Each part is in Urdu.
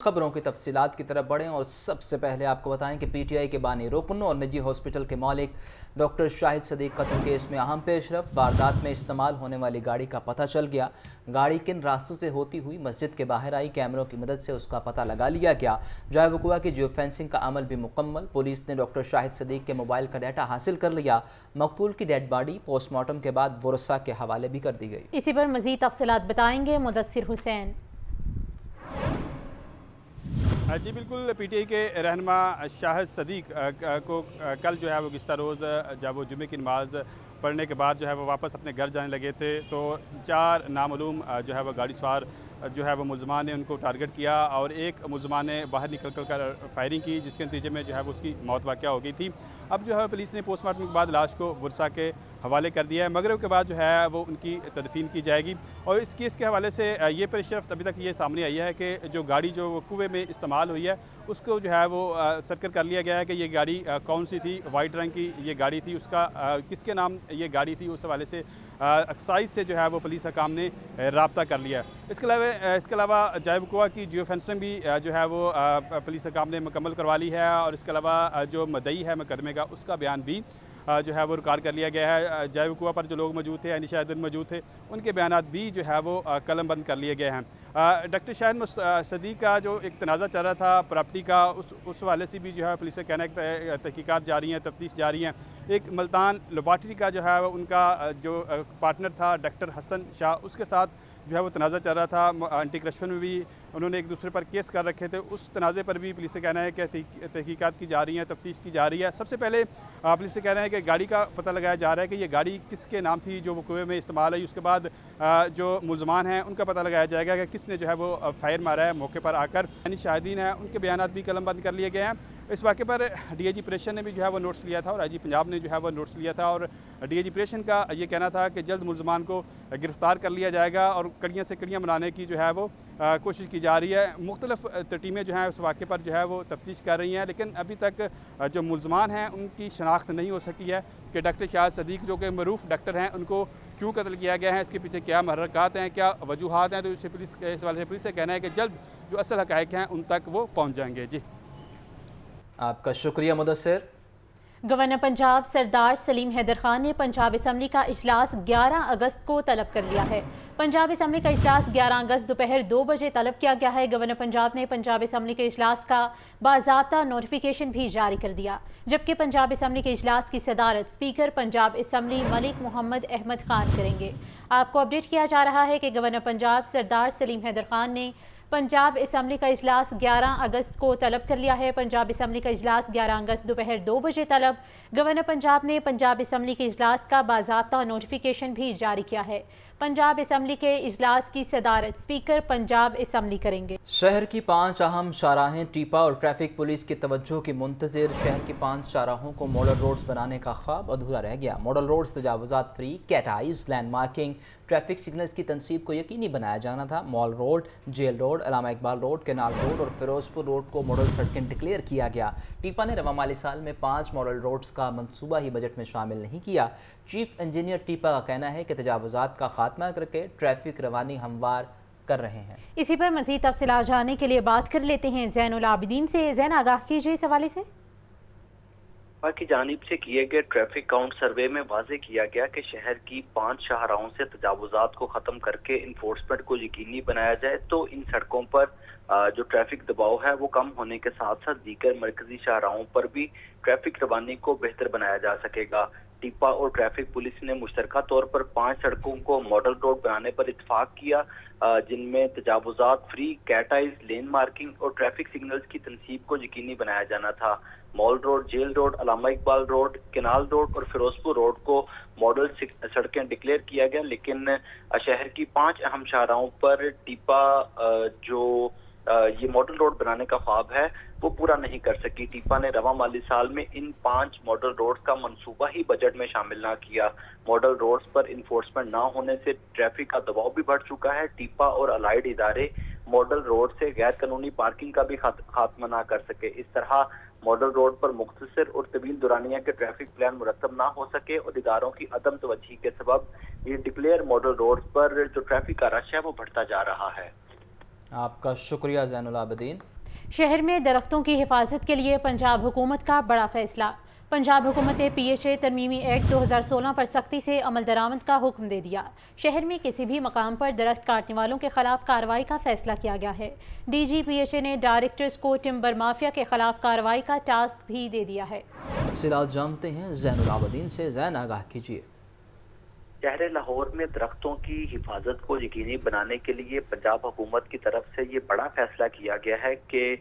خبروں کی تفصیلات کی طرف بڑھیں اور سب سے پہلے آپ کو بتائیں کہ پی ٹی آئی کے بانی رکن اور نجی ہاسپٹل کے مالک ڈاکٹر شاہد صدیق قتل کیس میں اہم پیش رفت۔ واردات میں استعمال ہونے والی گاڑی کا پتہ چل گیا۔ گاڑی کن راستوں سے ہوتی ہوئی مسجد کے باہر آئی، کیمروں کی مدد سے اس کا پتہ لگا لیا گیا۔ جائے وقوع کی جیو فینسنگ کا عمل بھی مکمل۔ پولیس نے ڈاکٹر شاہد صدیق کے موبائل کا ڈیٹا حاصل کر لیا۔ مقتول کی ڈیڈ باڈی پوسٹ مارٹم کے بعد ورثاء کے حوالے بھی کر دی گئی۔ اسی پر مزید تفصیلات بتائیں گے مدثر حسین۔ جی بالکل، پی ٹی آئی کے رہنما شاہد صدیق کو کل جو ہے وہ گزشتہ روز جب وہ جمعے کی نماز پڑھنے کے بعد جو ہے وہ واپس اپنے گھر جانے لگے تھے تو 4 نامعلوم جو ہے وہ گاڑی سوار جو ہے وہ ملزمان نے ان کو ٹارگٹ کیا اور ایک ملزمان نے باہر نکل کر فائرنگ کی، جس کے نتیجے میں جو ہے وہ اس کی موت واقع ہو گئی تھی۔ اب جو ہے پولیس نے پوسٹ مارٹم کے بعد لاش کو ورثاء کے حوالے کر دیا ہے۔ مغرب کے بعد جو ہے وہ ان کی تدفین کی جائے گی۔ اور اس کیس کے حوالے سے یہ پیش رفت ابھی تک یہ سامنے آئی ہے کہ جو گاڑی جو وقوع میں استعمال ہوئی ہے اس کو جو ہے وہ سرکر کر لیا گیا ہے کہ یہ گاڑی کون سی تھی، وائٹ رنگ کی یہ گاڑی تھی، اس کا کس کے نام یہ گاڑی تھی، اس حوالے سے ایکسائز سے جو ہے وہ پولیس حکام نے رابطہ کر لیا ہے۔ اس کے علاوہ جائے وقوع کی جیو فینسنگ بھی جو ہے وہ پولیس حکام نے مکمل کروا لی ہے اور اس کے علاوہ جو مدعی ہے مقدمے کا اس کا بیان بھی جو ہے وہ ریکارڈ کر لیا گیا ہے۔ جائے وقوع پر جو لوگ موجود تھے، یعنی شاہد موجود تھے، ان کے بیانات بھی جو ہے وہ قلم بند کر لیے گئے ہیں۔ ڈاکٹر شاہد صدیق کا جو ایک تنازع چل رہا تھا پراپرٹی کا، اس حوالے سے بھی جو ہے پولیس کا کہنا ہے کہ تحقیقات جاری ہیں، تفتیش جاری ہیں۔ ایک ملتان لیبارٹری کا جو ہے ان کا جو پارٹنر تھا ڈاکٹر حسن شاہ، اس کے ساتھ جو ہے وہ تنازع چل رہا تھا۔ اینٹی کرپشن میں بھی انہوں نے ایک دوسرے پر کیس کر رکھے تھے، اس تنازع پر بھی پولیس سے کہنا ہے کہ تحقیقات کی جا رہی ہیں، تفتیش کی جا رہی ہے۔ سب سے پہلے پولیس سے کہنا ہے کہ گاڑی کا پتہ لگایا جا رہا ہے کہ یہ گاڑی کس کے نام تھی جو وقوع میں استعمال ہوئی۔ اس کے بعد جو ملزمان ہیں ان کا پتہ لگایا جائے گا کہ کس نے جو ہے وہ فائر مارا ہے موقع پر آ کر۔ یعنی شاہدین ہیں ان کے بیانات بھی قلم بند کر لیے گئے ہیں۔ اس واقعے پر ڈی آئی جی پریشن نے بھی جو ہے وہ نوٹس لیا تھا اور آئی جی پنجاب نے جو ہے وہ نوٹس لیا تھا اور ڈی آئی جی پریشن کا یہ کہنا تھا کہ جلد ملزمان کو گرفتار کر لیا جائے گا اور کڑیاں سے کڑیاں بنانے کی جو ہے وہ کوشش کی جا رہی ہے۔ مختلف ٹیمیں جو ہیں اس واقعے پر جو ہے وہ تفتیش کر رہی ہیں، لیکن ابھی تک جو ملزمان ہیں ان کی شناخت نہیں ہو سکی ہے کہ ڈاکٹر شاہد صدیق جو کہ معروف ڈاکٹر ہیں ان کو کیوں قتل کیا گیا ہے، اس کے پیچھے کیا محرکات ہیں، کیا وجوہات ہیں۔ تو اس حوالے سے پولیس سے کہنا ہے کہ جلد جو اصل حقائق ہیں ان تک وہ پہنچ جائیں گے۔ جی آپ کا شکریہ مدثر۔ گورنر پنجاب سردار سلیم حیدر خان نے پنجاب اسمبلی کا اجلاس 11 اگست کو طلب کر لیا ہے۔ پنجاب اسمبلی کا اجلاس 11 اگست دوپہر 2 بجے طلب کیا گیا ہے۔ گورنر پنجاب نے پنجاب اسمبلی کے اجلاس کا باضابطہ نوٹیفیکیشن بھی جاری کر دیا، جبکہ پنجاب اسمبلی کے اجلاس کی صدارت اسپیکر پنجاب اسمبلی ملک محمد احمد خان کریں گے۔ آپ کو اپڈیٹ کیا جا رہا ہے کہ گورنر پنجاب سردار سلیم حیدر خان نے پنجاب اسمبلی کا اجلاس 11 اگست کو طلب کر لیا ہے۔ پنجاب اسمبلی کا اجلاس 11 اگست دوپہر 2 بجے طلب۔ گورنر پنجاب نے پنجاب اسمبلی کے اجلاس کا باضابطہ نوٹیفیکیشن بھی جاری کیا ہے۔ پنجاب اسمبلی کے اجلاس کی صدارت اسپیکر پنجاب اسمبلی کریں گے۔ شہر کی 5 اہم شاہراہیں ٹیپا اور ٹریفک پولیس کی توجہ کی منتظر۔ شہر کی 5 شاہراہوں کو ماڈل روڈز بنانے کا خواب ادھورا رہ گیا۔ ماڈل روڈز تجاوزات free, cat eyes, land marking, traffic signals کی تنصیب کو یقینی بنایا جانا تھا۔ مال روڈ، جیل روڈ، علامہ اقبال روڈ، کینال روڈ اور فیروز پور روڈ کو ماڈل سڑکیں ڈکلیئر کیا گیا۔ ٹیپا نے رواں مالی سال میں 5 ماڈل روڈز کا منصوبہ ہی بجٹ میں شامل نہیں کیا۔ چیف انجینئر ٹیپا کا کہنا ہے کہ تجاوزات کا خاتمہ کر کے ٹریفک روانی ہموار کر رہے ہیں۔ اسی پر مزید تفصیلات جاننے کے لیے بات کر لیتے ہیں زین العابدین سے۔ زین، آگاہ کیجیے اس حوالے سے۔ کی جانب سے کیے گئے ٹریفک کاؤنٹ سروے میں واضح کیا گیا کہ شہر کی 5 شاہراہوں سے تجاوزات کو ختم کر کے انفورسمنٹ کو یقینی بنایا جائے تو ان سڑکوں پر جو ٹریفک دباؤ ہے وہ کم ہونے کے ساتھ ساتھ دیگر مرکزی شاہراہوں پر بھی ٹریفک روانی کو بہتر بنایا جا سکے گا۔ ٹیپا اور ٹریفک پولیس نے مشترکہ طور پر 5 سڑکوں کو ماڈل روڈ بنانے پر اتفاق کیا، جن میں تجاوزات فری، کیٹ آئیز، لین مارکنگ اور ٹریفک سگنلز کی تنصیب کو یقینی بنایا جانا تھا۔ مال روڈ، جیل روڈ، علامہ اقبال روڈ، کینال روڈ اور فیروز پور روڈ کو ماڈل سڑکیں ڈکلیئر کیا گیا، لیکن شہر کی 5 اہم شاہراہوں پر ٹیپا جو یہ ماڈل روڈ بنانے کا خواب ہے وہ پورا نہیں کر سکی۔ ٹیپا نے رواں مالی سال میں ان 5 ماڈل روڈز کا منصوبہ ہی بجٹ میں شامل نہ کیا۔ ماڈل روڈز پر انفورسمنٹ نہ ہونے سے ٹریفک کا دباؤ بھی بڑھ چکا ہے۔ ٹیپا اور الائیڈ ادارے ماڈل روڈ سے غیر قانونی پارکنگ کا بھی خاتمہ نہ کر سکے۔ اس طرح ماڈل روڈ پر مختصر اور طویل دورانیہ کے ٹریفک پلان مرتب نہ ہو سکے اور اداروں کی عدم توجہی کے سبب یہ ڈکلیئر ماڈل روڈز پر جو ٹریفک کا رش ہے وہ بڑھتا جا رہا ہے۔ آپ کا شکریہ زین العابدین۔ شہر میں درختوں کی حفاظت کے لیے پنجاب حکومت کا بڑا فیصلہ۔ پنجاب حکومت نے PHA ترمیمی ایکٹ 2016 پر سختی سے عمل درآمد کا حکم دے دیا۔ شہر میں کسی بھی مقام پر درخت کاٹنے والوں کے خلاف کارروائی کا فیصلہ کیا گیا ہے۔ DG PHA نے ڈائریکٹرز کو ٹمبر مافیا کے خلاف کارروائی کا ٹاسک بھی دے دیا ہے۔ تفصیلات جانتے ہیں زین العابدین سے۔ زین، آگاہ کیجیے۔ شہر لاہور میں درختوں کی حفاظت کو یقینی بنانے کے لیے پنجاب حکومت کی طرف سے یہ بڑا فیصلہ کیا گیا ہے کہ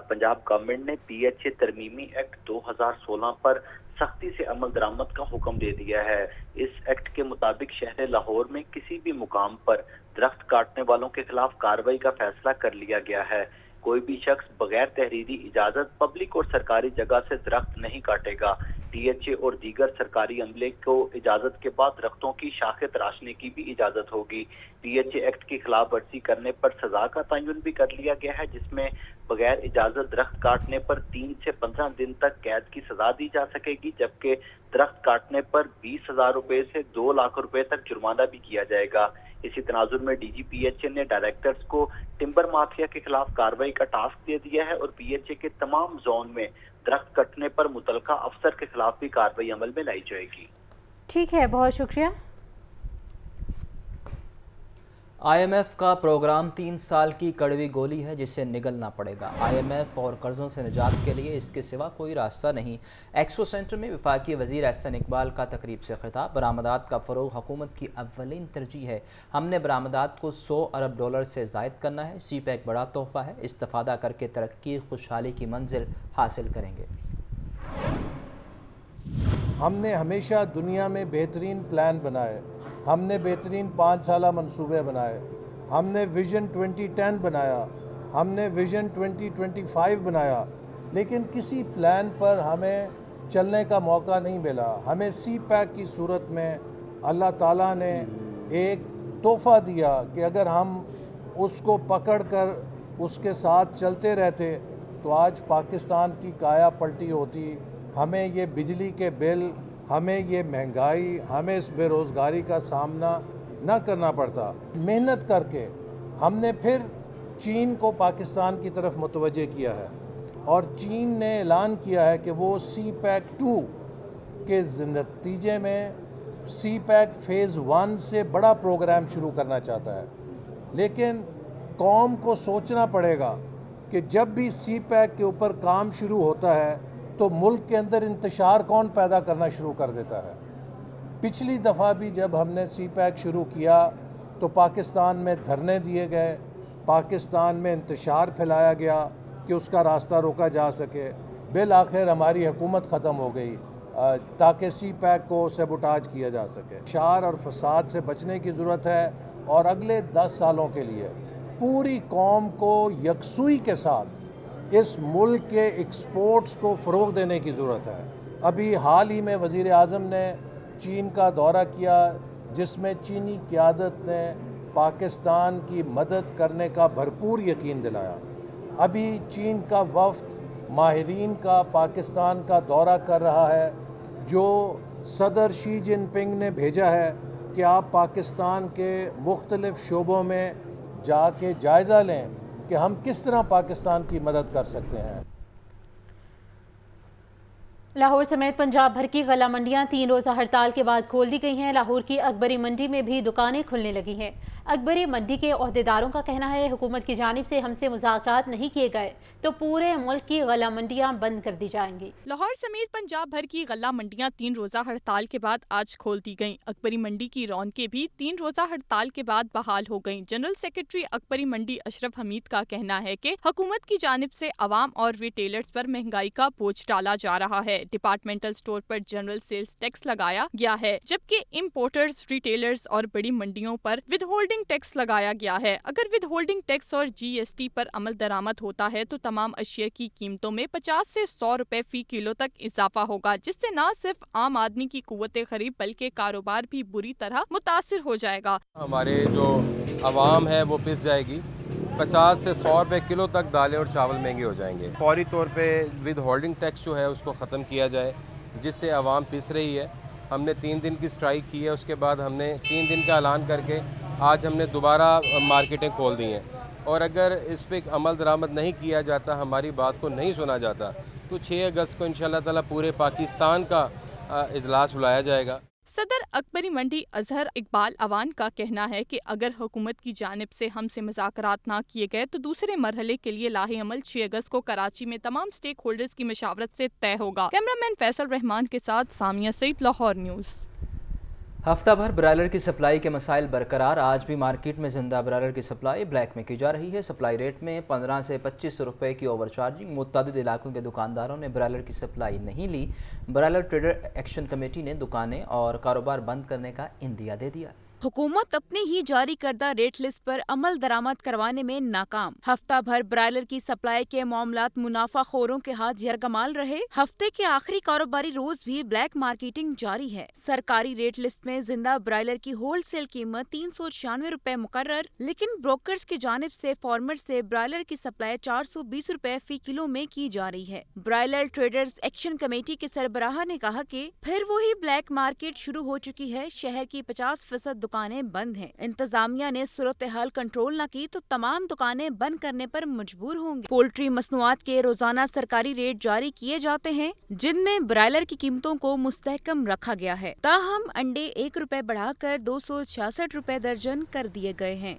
پنجاب گورنمنٹ نے PHA ترمیمی ایکٹ 2016 پر سختی سے عمل درآمد کا حکم دے دیا ہے۔ اس ایکٹ کے مطابق شہر لاہور میں کسی بھی مقام پر درخت کاٹنے والوں کے خلاف کارروائی کا فیصلہ کر لیا گیا ہے۔ کوئی بھی شخص بغیر تحریری اجازت پبلک اور سرکاری جگہ سے درخت نہیں کاٹے گا۔ DHA اور دیگر سرکاری عملے کو اجازت کے بعد درختوں کی شاخیں تراشنے کی بھی اجازت ہوگی۔ PHA ایکٹ کی خلاف ورزی کرنے پر سزا کا تعین بھی کر لیا گیا ہے، جس میں بغیر اجازت درخت کاٹنے پر 3 سے 15 دن تک قید کی سزا دی جا سکے گی، جبکہ درخت کاٹنے پر 20,000 روپے سے 2 لاکھ روپے تک جرمانہ بھی کیا جائے گا۔ اسی تناظر میں DG PHA نے ڈائریکٹرز کو ٹمبر مافیا کے خلاف کارروائی کا ٹاسک دے دیا ہے اور PHA کے تمام زون میں درخت کٹنے پر متعلقہ افسر کے خلاف بھی کارروائی عمل میں لائی جائے گی۔ ٹھیک ہے، بہت شکریہ۔ IMF کا پروگرام 3 سال کی کڑوی گولی ہے جسے نگلنا پڑے گا۔ IMF اور قرضوں سے نجات کے لیے اس کے سوا کوئی راستہ نہیں۔ ایکسپو سینٹر میں وفاقی وزیر احسن اقبال کا تقریب سے خطاب۔ برآمدات کا فروغ حکومت کی اولین ترجیح ہے۔ ہم نے برآمدات کو $100 ارب سے زائد کرنا ہے۔ CPEC ایک بڑا تحفہ ہے۔ استفادہ کر کے ترقی، خوشحالی کی منزل حاصل کریں گے۔ ہم نے ہمیشہ دنیا میں بہترین پلان بنائے، ہم نے بہترین 5 سالہ منصوبے بنائے، ہم نے ویژن 2010 بنایا، ہم نے ویژن 2025 بنایا، لیکن کسی پلان پر ہمیں چلنے کا موقع نہیں ملا۔ ہمیں CPEC کی صورت میں اللہ تعالیٰ نے ایک تحفہ دیا کہ اگر ہم اس کو پکڑ کر اس کے ساتھ چلتے رہتے تو آج پاکستان کی کایا پلٹی ہوتی، ہمیں یہ بجلی کے بل، ہمیں یہ مہنگائی، ہمیں اس بے روزگاری کا سامنا نہ کرنا پڑتا۔ محنت کر کے ہم نے پھر چین کو پاکستان کی طرف متوجہ کیا ہے اور چین نے اعلان کیا ہے کہ وہ CPEC 2 کے نتیجے میں CPEC فیز 1 سے بڑا پروگرام شروع کرنا چاہتا ہے، لیکن قوم کو سوچنا پڑے گا کہ جب بھی CPEC کے اوپر کام شروع ہوتا ہے تو ملک کے اندر انتشار کون پیدا کرنا شروع کر دیتا ہے۔ پچھلی دفعہ بھی جب ہم نے CPEC شروع کیا تو پاکستان میں دھرنے دیے گئے، پاکستان میں انتشار پھیلایا گیا کہ اس کا راستہ روکا جا سکے۔ بالآخر ہماری حکومت ختم ہو گئی تاکہ CPEC کو سیبوٹاج کیا جا سکے۔ شار اور فساد سے بچنے کی ضرورت ہے اور اگلے 10 سالوں کے لیے پوری قوم کو یکسوئی کے ساتھ اس ملک کے ایکسپورٹس کو فروغ دینے کی ضرورت ہے۔ ابھی حال ہی میں وزیر اعظم نے چین کا دورہ کیا، جس میں چینی قیادت نے پاکستان کی مدد کرنے کا بھرپور یقین دلایا۔ ابھی چین کا وفد ماہرین کا پاکستان کا دورہ کر رہا ہے، جو صدر شی جن پنگ نے بھیجا ہے کہ آپ پاکستان کے مختلف شعبوں میں جا کے جائزہ لیں کہ ہم کس طرح پاکستان کی مدد کر سکتے ہیں۔ لاہور سمیت پنجاب بھر کی غلہ منڈیاں 3 روزہ ہڑتال کے بعد کھول دی گئی ہیں۔ لاہور کی اکبری منڈی میں بھی دکانیں کھلنے لگی ہیں۔ اکبری منڈی کے عہدیداروں کا کہنا ہے حکومت کی جانب سے ہم سے مذاکرات نہیں کیے گئے تو پورے ملک کی غلہ منڈیاں بند کر دی جائیں گی۔ لاہور سمیت پنجاب بھر کی غلہ منڈیاں 3 روزہ ہڑتال کے بعد آج کھول دی گئیں۔ اکبری منڈی کی رونقیں بھی 3 روزہ ہڑتال کے بعد بحال ہو گئیں۔ جنرل سیکرٹری اکبری منڈی اشرف حمید کا کہنا ہے کہ حکومت کی جانب سے عوام اور ریٹیلرز پر مہنگائی کا بوجھ ڈالا جا رہا ہے۔ ڈپارٹمنٹل سٹور پر جنرل سیلز ٹیکس لگایا گیا ہے، جبکہ امپورٹرز، ریٹیلرز اور بڑی منڈیوں پر ود ہولڈنگ ٹیکس لگایا گیا ہے۔ اگر ود ہولڈنگ ٹیکس اور GST پر عمل درآمد ہوتا ہے تو تمام اشیاء کی قیمتوں میں 50 سے 100 روپے فی کلو تک اضافہ ہوگا، جس سے نہ صرف عام آدمی کی قوت خرید بلکہ کاروبار بھی بری طرح متاثر ہو جائے گا۔ ہمارے جو عوام ہے وہ پس جائے گی، 50 سے 100 روپے کلو تک دالیں اور چاول مہنگے ہو جائیں گے۔ فوری طور پہ ود ہولڈنگ ٹیکس جو ہے اس کو ختم کیا جائے، جس سے عوام پس رہی ہے۔ ہم نے 3 دن کی سٹرائک کی ہے، اس کے بعد ہم نے 3 دن کا اعلان کر کے آج ہم نے دوبارہ مارکیٹیں کھول دی ہیں اور اگر اس پہ عمل درآمد نہیں کیا جاتا, ہماری بات کو نہیں سنا جاتا, تو 6 اگست کو انشاءاللہ تعالی پورے پاکستان کا اجلاس بلایا جائے گا. صدر اکبری منڈی اظہر اقبال اوان کا کہنا ہے کہ اگر حکومت کی جانب سے ہم سے مذاکرات نہ کیے گئے تو دوسرے مرحلے کے لیے لاہے عمل 6 اگست کو کراچی میں تمام سٹیک ہولڈرز کی مشاورت سے طے ہوگا. کیمرامین فیصل رحمان کے ساتھ سامیہ سعید, لاہور نیوز. ہفتہ بھر برائلر کی سپلائی کے مسائل برقرار. آج بھی مارکیٹ میں زندہ برائلر کی سپلائی بلیک میں کی جا رہی ہے. سپلائی ریٹ میں 15 سے 25 روپے کی اوور چارجنگ. متعدد علاقوں کے دکانداروں نے برائلر کی سپلائی نہیں لی. برائلر ٹریڈر ایکشن کمیٹی نے دکانیں اور کاروبار بند کرنے کا عندیہ دے دیا. حکومت اپنی ہی جاری کردہ ریٹ لسٹ پر عمل درآمد کروانے میں ناکام. ہفتہ بھر برائلر کی سپلائی کے معاملات منافع خوروں کے ہاتھ یرغمال رہے. ہفتے کے آخری کاروباری روز بھی بلیک مارکیٹنگ جاری ہے. سرکاری ریٹ لسٹ میں زندہ برائلر کی ہول سیل قیمت 396 روپے مقرر, لیکن بروکرز کی جانب سے فارمر سے برائلر کی سپلائی 420 روپے فی کلو میں کی جا رہی ہے. برائلر ٹریڈرز ایکشن کمیٹی کے سربراہ نے کہا کہ پھر وہی بلیک مارکیٹ شروع ہو چکی ہے. شہر کی 50% دکانیں بند ہیں. انتظامیہ نے صورتحال کنٹرول نہ کی تو تمام دکانیں بند کرنے پر مجبور ہوں گے. پولٹری مصنوعات کے روزانہ سرکاری ریٹ جاری کیے جاتے ہیں جن میں برائلر کی قیمتوں کو مستحکم رکھا گیا ہے. تاہم انڈے 1 روپے بڑھا کر 266 روپے درجن کر دیے گئے ہیں.